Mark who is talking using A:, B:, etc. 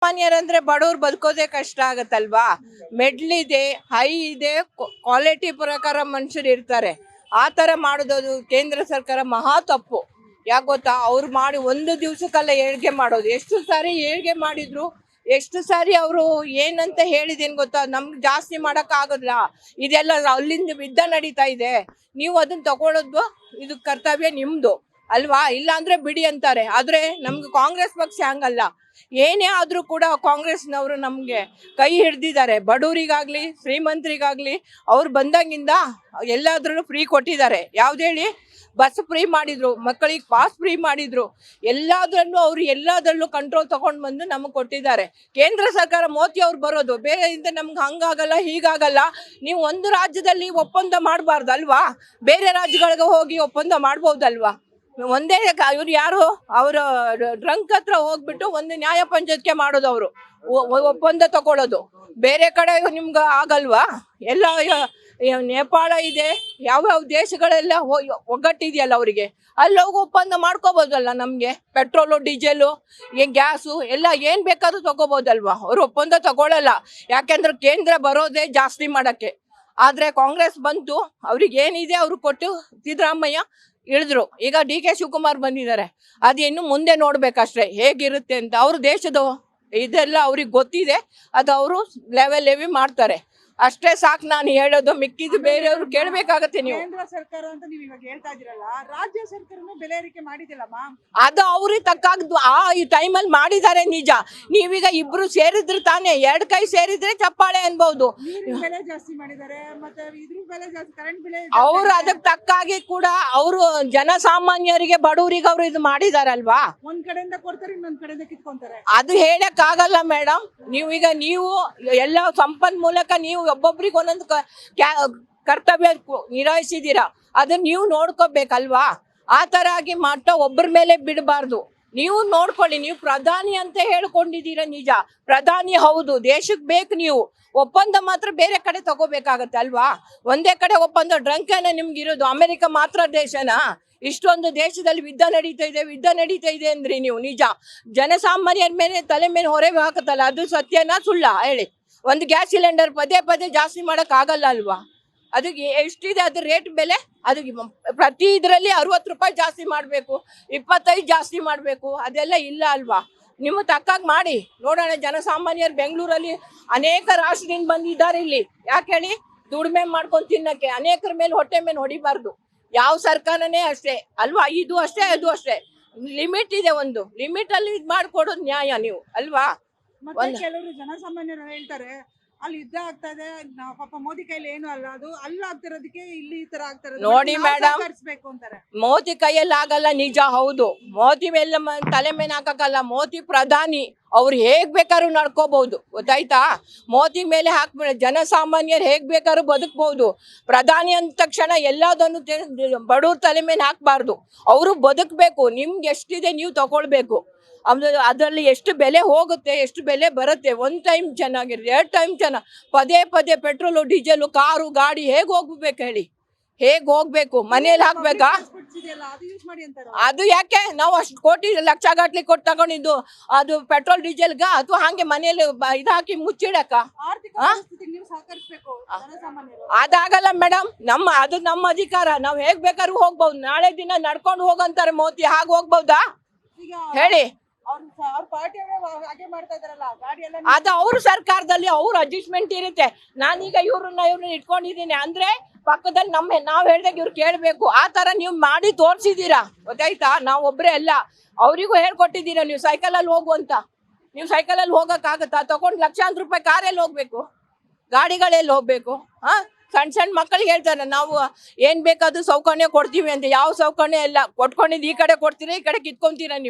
A: ಸಾಮಾನ್ಯರಂದ್ರೆ ಬಡವ್ರು ಬದುಕೋದೇ ಕಷ್ಟ ಆಗತ್ತಲ್ವಾ. ಮೆಡ್ಲ್ ಇದೆ, ಹೈ ಇದೆ, ಕ್ವಾಲಿಟಿ ಪ್ರಕಾರ ಮನುಷ್ಯರು ಇರ್ತಾರೆ. ಆ ತರ ಮಾಡೋದು ಕೇಂದ್ರ ಸರ್ಕಾರ ಮಹಾ ತಪ್ಪು. ಯಾಕೆ ಗೊತ್ತಾ, ಅವ್ರು ಮಾಡಿ ಒಂದು ದಿವ್ಸಕ್ಕೆಲ್ಲ ಏಳ್ಗೆ ಮಾಡೋದು. ಎಷ್ಟು ಸಾರಿ ಏಳ್ಗೆ ಮಾಡಿದ್ರು, ಎಷ್ಟು ಸಾರಿ ಅವರು ಏನಂತ ಹೇಳಿದೇನು ಗೊತ್ತಾ, ನಮ್ಗೆ ಜಾಸ್ತಿ ಮಾಡಕ್ ಆಗೋದಿಲ್ಲ, ಇದೆಲ್ಲ ಅಲ್ಲಿಂದ ಯುದ್ಧ ನಡೀತಾ ಇದೆ, ನೀವು ಅದನ್ನ ತಗೊಳ್ಳೋದು ಇದು ಕರ್ತವ್ಯ ನಿಮ್ದು ಅಲ್ವಾ, ಇಲ್ಲ ಅಂದ್ರೆ ಬಿಡಿ ಅಂತಾರೆ. ಆದ್ರೆ ನಮ್ಗೆ ಕಾಂಗ್ರೆಸ್ ಪಕ್ಷ ಹಂಗಲ್ಲ. ಏನೇ ಆದ್ರೂ ಕೂಡ ಕಾಂಗ್ರೆಸ್ನವರು ನಮ್ಗೆ ಕೈ ಹಿಡ್ದಿದ್ದಾರೆ. ಬಡವರಿಗಾಗ್ಲಿ ಶ್ರೀಮಂತರಿಗಾಗ್ಲಿ ಅವ್ರು ಬಂದಾಗಿಂದ ಎಲ್ಲಾದ್ರೂ ಫ್ರೀ ಕೊಟ್ಟಿದ್ದಾರೆ. ಯಾವ್ದು ಹೇಳಿ, ಬಸ್ ಫ್ರೀ ಮಾಡಿದ್ರು, ಮಕ್ಕಳಿಗೆ ಪಾಸ್ ಫ್ರೀ ಮಾಡಿದ್ರು, ಎಲ್ಲದರಲ್ಲೂ ಕಂಟ್ರೋಲ್ ತಗೊಂಡ್ ಬಂದು ನಮಗೆ ಕೊಟ್ಟಿದ್ದಾರೆ. ಕೇಂದ್ರ ಸರ್ಕಾರ ಮೋದಿ ಅವ್ರು ಬರೋದು ಬೇರೆ ಇಂದ ನಮ್ಗೆ ಹಂಗಾಗಲ್ಲ ಹೀಗಾಗಲ್ಲ. ನೀವು ಒಂದು ರಾಜ್ಯದಲ್ಲಿ ಒಪ್ಪಂದ ಮಾಡಬಾರ್ದು ಅಲ್ವಾ, ಬೇರೆ ರಾಜ್ಯಗಳಿಗೆ ಹೋಗಿ ಒಪ್ಪಂದ ಮಾಡ್ಬೋದಲ್ವಾ. ಒಂದೇ ಇವ್ರು ಯಾರು, ಅವರ ಡ್ರಂಕ್ ಹತ್ರ ಹೋಗ್ಬಿಟ್ಟು ಒಂದು ನ್ಯಾಯ ಪಂಚಾಯತ್ಗೆ ಮಾಡೋದು, ಅವರು ಒಪ್ಪಂದ ತಗೊಳ್ಳೋದು. ಬೇರೆ ಕಡೆ ನಿಮ್ಗೆ ಆಗಲ್ವಾ. ಎಲ್ಲ ನೇಪಾಳ ಇದೆ, ಯಾವ್ಯಾವ ದೇಶಗಳೆಲ್ಲ ಒಗ್ಗಟ್ಟಿದೆಯಲ್ಲ ಅವರಿಗೆ, ಅಲ್ಲಿ ಹೋಗಿ ಒಪ್ಪಂದ ಮಾಡ್ಕೋಬೋದಲ್ಲ. ನಮ್ಗೆ ಪೆಟ್ರೋಲು ಡೀಸೆಲು ಗ್ಯಾಸು ಎಲ್ಲ ಏನ್ ಬೇಕಾದ್ರೂ ತಗೋಬೋದಲ್ವಾ. ಅವ್ರು ಒಪ್ಪಂದ ತಗೊಳ್ಳಲ್ಲ, ಯಾಕೆಂದ್ರೆ ಕೇಂದ್ರ ಬರೋದೇ ಜಾಸ್ತಿ ಮಾಡಕ್ಕೆ. ಆದ್ರೆ ಕಾಂಗ್ರೆಸ್ ಬಂತು, ಅವ್ರಿಗೆ ಏನಿದೆ ಅವ್ರು ಕೊಟ್ಟು ಸಿದ್ದರಾಮಯ್ಯ ಇಳಿದ್ರು. ಈಗ DK ಶಿವಕುಮಾರ್ ಬಂದಿದ್ದಾರೆ, ಅದು ಇನ್ನು ಮುಂದೆ ನೋಡ್ಬೇಕಷ್ಟೇ ಹೇಗಿರುತ್ತೆ ಅಂತ. ಅವ್ರ ದೇಶದ ಇದೆಲ್ಲ ಅವ್ರಿಗೆ ಗೊತ್ತಿದೆ, ಅದು ಅವರು ಲೆವಿ ಮಾಡ್ತಾರೆ ಅಷ್ಟೇ ಸಾಕು. ನಾನು ಹೇಳೋದು, ಮಿಕ್ಕಿದ್ದು ಬೇರೆಯವ್ರು ಕೇಳ್ಬೇಕಾಗತ್ತೆ. ನೀವು
B: ಕೇಂದ್ರ ಸರ್ಕಾರ ಅಂತ ನೀವು ಇವಾಗ ಹೇಳ್ತಾ ಇದೀರಲ್ಲ, ರಾಜ್ಯ ಸರ್ಕಾರನೂ ಬೆಲೆ ಏರಿಕೆ ಮಾಡಿದಿಲ್ಲಮ್ಮ.
A: ಅದು ಅವ್ರಿಗೆ ತಕ್ಕಾಗ್ದು ಈ ಟೈಮಲ್ಲಿ ಮಾಡಿದ್ದಾರೆ ನಿಜ. ನೀವೀಗ ಇಬ್ರು ಸೇರಿದ್ರೆ ತಾನೇ, ಎರಡು ಕೈ ಸೇರಿದ್ರೆ ಚಪ್ಪಾಳೆ ಅನ್ಬಹುದು.
B: ಬೆಲೆ ಜಾಸ್ತಿ ಮಾಡಿದ್ದಾರೆ, ಮತ್ತೆ ಇದ್ರ ಬೆಲೆ ಜಾಸ್ತಿ, ಕರೆಂಟ್ ಬೆಲೆ.
A: ಅವ್ರು ಅದಕ್ಕೆ ತಕ್ಕಾಗಿ ಕೂಡ ಅವರು ಜನಸಾಮಾನ್ಯರಿಗೆ ಬಡವರಿಗೆ ಅವರು ಇದು ಮಾಡಿದಾರಲ್ವಾ.
B: ಒಂದ್ ಕಡೆಯಿಂದ ಕೊಡ್ತಾರೆ, ಇನ್ನೊಂದ್ ಕಡೆಯಿಂದ ಕಿತ್ಕೊಂತಾರೆ.
A: ಅದು ಹೇಳಕ್ ಆಗಲ್ಲ ಮೇಡಮ್. ನೀವು ಎಲ್ಲ ಸಂಪನ್ಮೂಲಕ ನೀವು ಒಬ್ಬೊಬ್ರಿಗೆ ಒಂದೊಂದು ಕರ್ತವ್ಯ ನಿರ್ವಹಿಸಿದೀರಾ, ಅದನ್ನ ನೀವು ನೋಡ್ಕೋಬೇಕಲ್ವಾ. ಆ ತರ ಆಗಿ ಒಬ್ಬರ ಮೇಲೆ ಬಿಡಬಾರ್ದು. ನೀವು ನೋಡ್ಕೊಳ್ಳಿ. ನೀವು ಪ್ರಧಾನಿ ಅಂತ ಹೇಳ್ಕೊಂಡಿದ್ದೀರಾ ನಿಜ, ಪ್ರಧಾನಿ ಹೌದು, ದೇಶಕ್ಕೆ ಬೇಕು. ನೀವು ಒಪ್ಪಂದ ಮಾತ್ರ ಬೇರೆ ಕಡೆ ತಗೋಬೇಕಾಗತ್ತೆ ಅಲ್ವಾ. ಒಂದೇ ಕಡೆ ಒಪ್ಪಂದ ಡ್ರಂಕೇನ ನಿಮ್ಗೆ ಇರೋದು. ಅಮೆರಿಕ ಮಾತ್ರ ದೇಶನಾ? ಇಷ್ಟೊಂದು ದೇಶದಲ್ಲಿ ಯುದ್ಧ ನಡೀತಾ ಇದೆ ಅಂದ್ರೆ ನೀವು ನಿಜ ಜನಸಾಮಾನ್ಯರ ಮೇಲೆ ತಲೆ ಮೇಲೆ ಹೊರೆ ಹಾಕತ್ತಲ್ಲ, ಅದು ಸತ್ಯನಾ ಸುಳ್ಳ ಹೇಳಿ. ಒಂದು ಗ್ಯಾಸ್ ಸಿಲಿಂಡರ್ ಪದೇ ಜಾಸ್ತಿ ಮಾಡಕ್ ಆಗಲ್ಲ ಅಲ್ವಾ. ಅದಕ್ಕೆ ಎಷ್ಟಿದೆ ಅದ್ರ ರೇಟ್ ಬೆಲೆ, ಅದಕ್ಕೆ ಪ್ರತಿ ಇದರಲ್ಲಿ 60 ರೂಪಾಯಿ ಜಾಸ್ತಿ ಮಾಡಬೇಕು, 25 ಜಾಸ್ತಿ ಮಾಡಬೇಕು, ಅದೆಲ್ಲ ಇಲ್ಲ ಅಲ್ವಾ. ನಿಮ್ಮ ತಕ್ಕಾಗಿ ಮಾಡಿ ನೋಡೋಣ. ಜನಸಾಮಾನ್ಯರು ಬೆಂಗಳೂರಲ್ಲಿ ಅನೇಕ ರಾಷ್ಟ್ರದಿಂದ ಬಂದಿದ್ದಾರೆ ಇಲ್ಲಿ. ಯಾಕೆ ಹೇಳಿ, ದುಡಿಮೆ ಮಾಡ್ಕೊಂಡು ತಿನ್ನಕ್ಕೆ. ಅನೇಕರ ಮೇಲೆ ಹೊಟ್ಟೆ ಮೇಲೆ ಹೊಡಿಬಾರ್ದು. ಯಾವ ಸರ್ಕಾರನೇ ಅಷ್ಟೇ ಅಲ್ವಾ, ಇದು ಅಷ್ಟೇ ಅದು ಅಷ್ಟೇ. ಲಿಮಿಟ್ ಇದೆ, ಒಂದು ಲಿಮಿಟ್ ಅಲ್ಲಿ ಇದು ಮಾಡ್ಕೊಡೋದು ನ್ಯಾಯ ನೀವು ಅಲ್ವಾ.
B: ಮತ್ತೆ ಕೆಲವರು ಜನಸಾಮಾನ್ಯರು ಹೇಳ್ತಾರೆ, ಅಲ್ಲಿ ಯುದ್ಧ ಆಗ್ತಾ ಇದೆ, ಪಾಪ ಮೋದಿ ಕೈಲಿ ಏನು ಅಲ್ಲ, ಅದು ಅಲ್ಲಿ ಆಗ್ತಿರೋದಕ್ಕೆ ಇಲ್ಲಿ ಈ ತರ ಆಗ್ತಾರೆ
A: ನೋಡಿ ಮೇಡಮ್.
B: ಅಂತಾರೆ.
A: ಮೋದಿ ಕೈಯಲ್ಲಿ ಆಗಲ್ಲ ನಿಜ, ಹೌದು. ಮೋದಿ ಮೇಲೆ ತಲೆ ಮೇಲೆ ಹಾಕಕ್ಕಲ್ಲ. ಮೋದಿ ಪ್ರಧಾನಿ, ಅವ್ರು ಹೇಗ್ ಬೇಕಾದ್ರೂ ನಡ್ಕೋಬಹುದು, ಗೊತ್ತಾಯ್ತಾ. ಮೋದಿ ಮೇಲೆ ಹಾಕ್ಬೇಡ, ಜನಸಾಮಾನ್ಯರು ಹೇಗ್ ಬೇಕಾದ್ರೂ ಬದುಕಬಹುದು. ಪ್ರಧಾನಿ ಅಂದ ತಕ್ಷಣ ಎಲ್ಲದನ್ನು ಬಡವ್ರ ತಲೆ ಮೇಲೆ ಹಾಕ್ಬಾರ್ದು. ಅವರು ಬದುಕಬೇಕು. ನಿಮ್ಗೆ ಎಷ್ಟಿದೆ ನೀವು ತಗೊಳ್ಬೇಕು. ಅದರಲ್ಲಿ ಎಷ್ಟು ಬೆಲೆ ಹೋಗುತ್ತೆ, ಎಷ್ಟು ಬೆಲೆ ಬರುತ್ತೆ. ಒಂದು ಟೈಮ್ ಚೆನ್ನಾಗಿರುತ್ತೆ, 2 ಟೈಮ್ ಪದೇ ಪೆಟ್ರೋಲು ಡೀಸೆಲು ಕಾರು ಗಾಡಿ ಹೇಗೆ ಹೋಗ್ಬೇಕು ಹೇಳಿ, ಹೇಗ್ ಹೋಗ್ಬೇಕು? ಮನೇಲಿ ಹಾಕ್ಬೇಕಾ? ಅದು ಯಾಕೆ ನಾವು ಅಷ್ಟು ಕೋಟಿ ಲಕ್ಷ ಗಟ್ಲಿ ಕೊಟ್ಟು ತಗೊಂಡಿದ್ದು ಅದು ಪೆಟ್ರೋಲ್ ಡೀಸೆಲ್ಗ, ಅಥವಾ ಹಂಗೆ ಮನೇಲಿ ಇದು ಹಾಕಿ ಮುಚ್ಚಿಡಕ? ಅದಾಗಲ್ಲ ಮೇಡಮ್. ಅದು ನಮ್ಮ ಅಧಿಕಾರ, ನಾವು ಹೇಗ್ ಬೇಕಾದ್ರೂ ಹೋಗ್ಬಹುದು. ನಾಳೆ ದಿನ ನಡ್ಕೊಂಡು ಹೋಗಂತಾರೆ ಮೋದಿ, ಹಾಗೆ ಹೋಗ್ಬಹುದಾ ಹೇಳಿ? ಅದು ಅವ್ರ ಸರ್ಕಾರದಲ್ಲಿ ಅವ್ರ ಅಡ್ಜಸ್ಟ್ಮೆಂಟ್ ಇರುತ್ತೆ. ನಾನೀಗ ಇವ್ರನ್ನ ಇಟ್ಕೊಂಡಿದ್ದೀನಿ ಅಂದ್ರೆ ಪಕ್ಕದಲ್ಲಿ ನಾವ್ ಹೇಳ್ದಾಗ ಇವ್ರು ಕೇಳ್ಬೇಕು. ಆ ತರ ನೀವು ಮಾಡಿ ತೋರ್ಸಿದೀರಾ, ಗೊತ್ತಾಯ್ತಾ. ನಾವ್ ಒಬ್ರೇ ಅಲ್ಲ, ಅವ್ರಿಗೂ ಹೇಳ್ಕೊಟ್ಟಿದ್ದೀರಾ. ನೀವು ಸೈಕಲಲ್ಲಿ ಹೋಗು ಅಂತ. ನೀವು ಸೈಕಲಲ್ಲಿ ಹೋಗಕ್ ಆಗತ್ತಾ? ತಗೊಂಡ್ ಲಕ್ಷಾಂತರ ರೂಪಾಯಿ ಕಾರಲ್ಲಿ ಹೋಗ್ಬೇಕು, ಗಾಡಿಗಳಲ್ಲಿ ಹೋಗ್ಬೇಕು. ಸಣ್ಣ ಮಕ್ಕಳಿಗೆ ಹೇಳ್ತಾರೆ, ನಾವು ಏನ್ ಬೇಕಾದ್ರೂ ಸೌಕರ್ಯ ಕೊಡ್ತೀವಿ ಅಂತ. ಯಾವ ಸೌಕರ್ಯ ಇಲ್ಲ. ಕೊಟ್ಕೊಂಡಿದ್ದು ಈ ಕಡೆ ಕೊಡ್ತೀರಾ, ಈ ಕಡೆ ಕಿತ್ಕೊಂತೀರಾ ನೀವು.